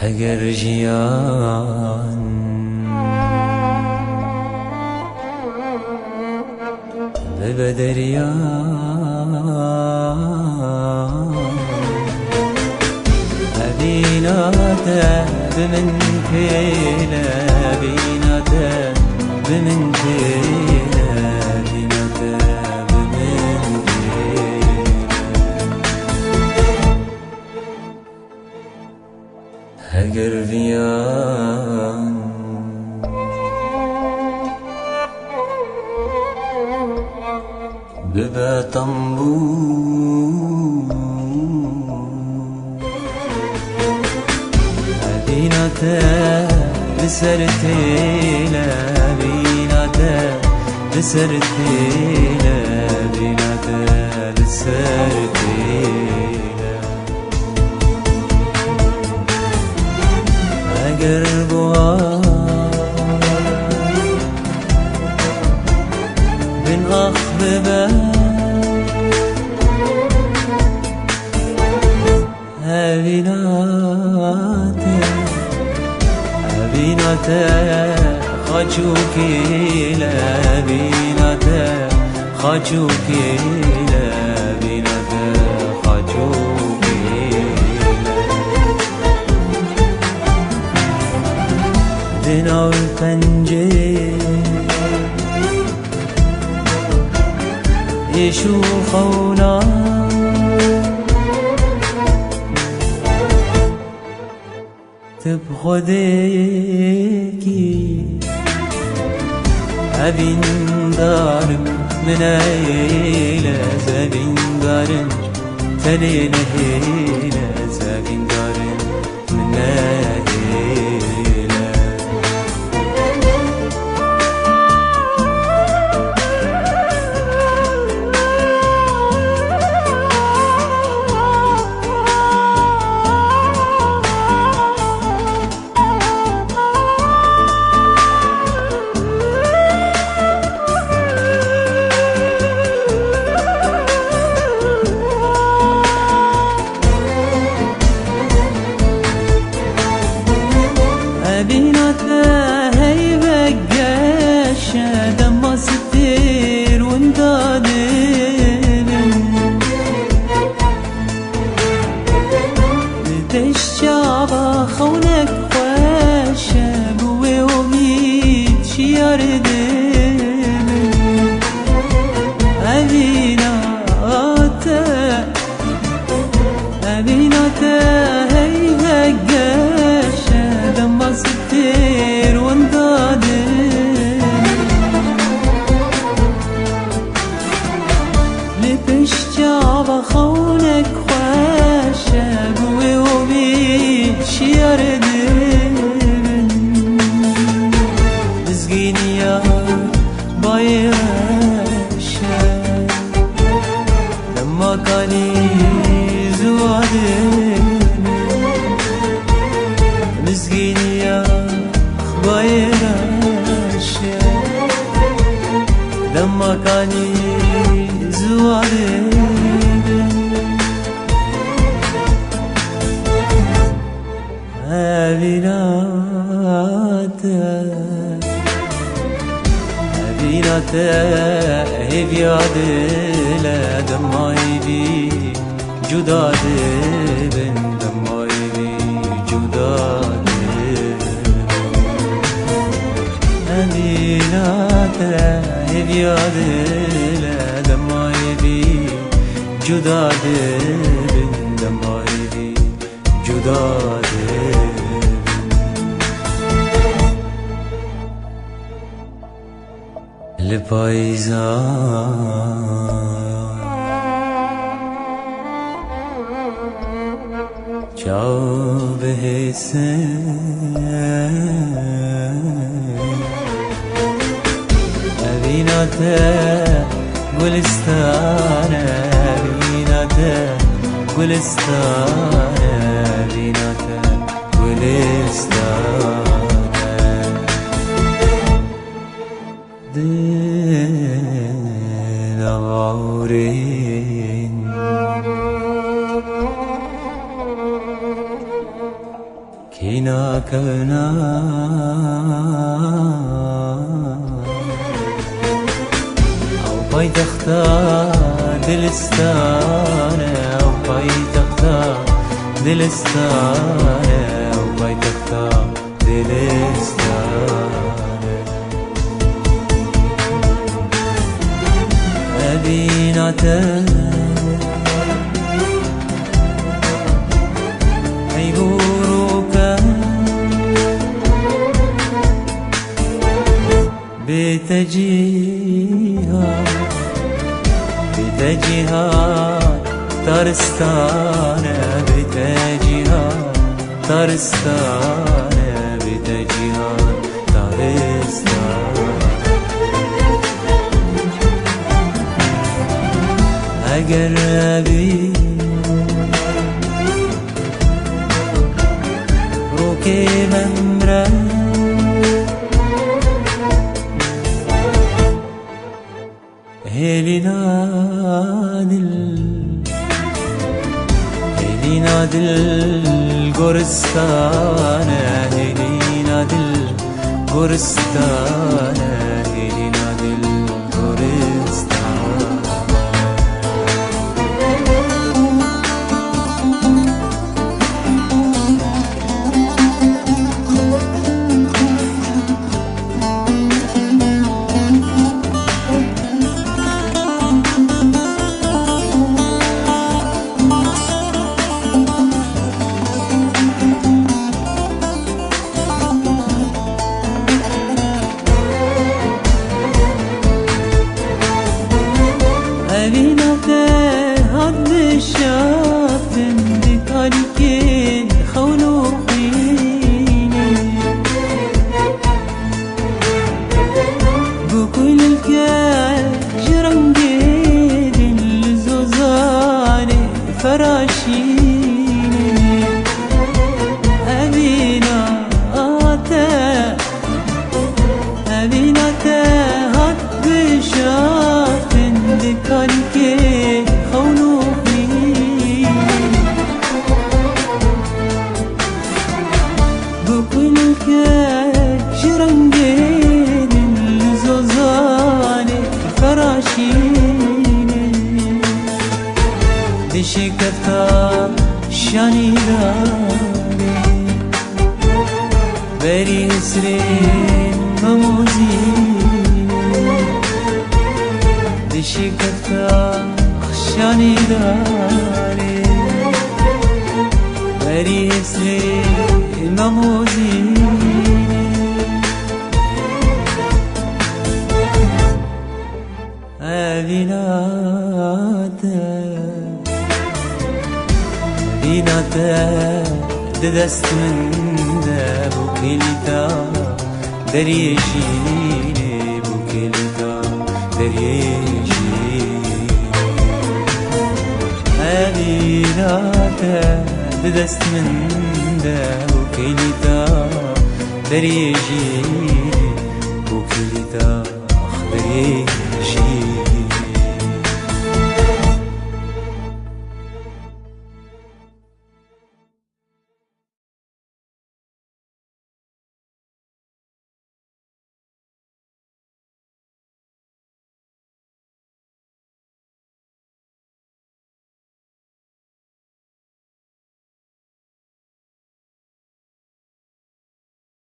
اگر ژیان به دریا بیناته بمن پیله بیناته بمن پیله بیناته بمن پیله اگر بیان ببا طنبور بیناته بسرتيله بیناته بسرتيله بیناته بسرتيله اگر بوار بن اخببه بیناته خاچوکی بیناته خاچوکی بیناته خاچوکی دناو پنجه يشو خونا تبخديكي أبين دارم من عيلة زبين دارم تلين هيلة زبين دارم من عيلة بیناته هی بگشه دم ستیر وندادم بدش جابا خونك خوشه بوی امید شیاردم بیناته هی بگشه دم ستير وندادم لبش جابا خونك خوشه بوي وبي شيردم بزقيني يا بايشه لما كاني زوادم مسكيني يا خبايراشة لما كاني زوالي بیناته هی بیادله دمایی بی جدا دبن دمایی بی جدا بیناته هی بیادله دمایی بی جدا دبن دمایی بی جدا دبن لپایزان چاو بهسن بیناته گلستانه بیناته گلستانه بیناته گلستانه دل آورین کی ناکەونا ئەو پایتەختە دلستانە ئەو پایتەختە دلستانە ئەو پایتەختە دلستانە ئەبیناتە بتجيهات تارستانه بتجيهات تارستانه بتجيهات تارستانه اگر ابی رو که ممرن هلينا دل گورستانه هلينا دل گورستانه هلينا دل گورستانه أبيناته هاد الشافن بطريقين خولوقيني بكل الكاجرنجين الزوزاني فراشيني أبيناته هاد الشافن بطريقين دشكتا شاني داري بري سرين مموزين دشكتا شاني داري بري سرين مموزين بیناته دست من ده بو کلیتا دریشینه بو کلیتا دریشینه بیناته دست من ده بو کلیتا دریشینه بو کلیتا دریشینه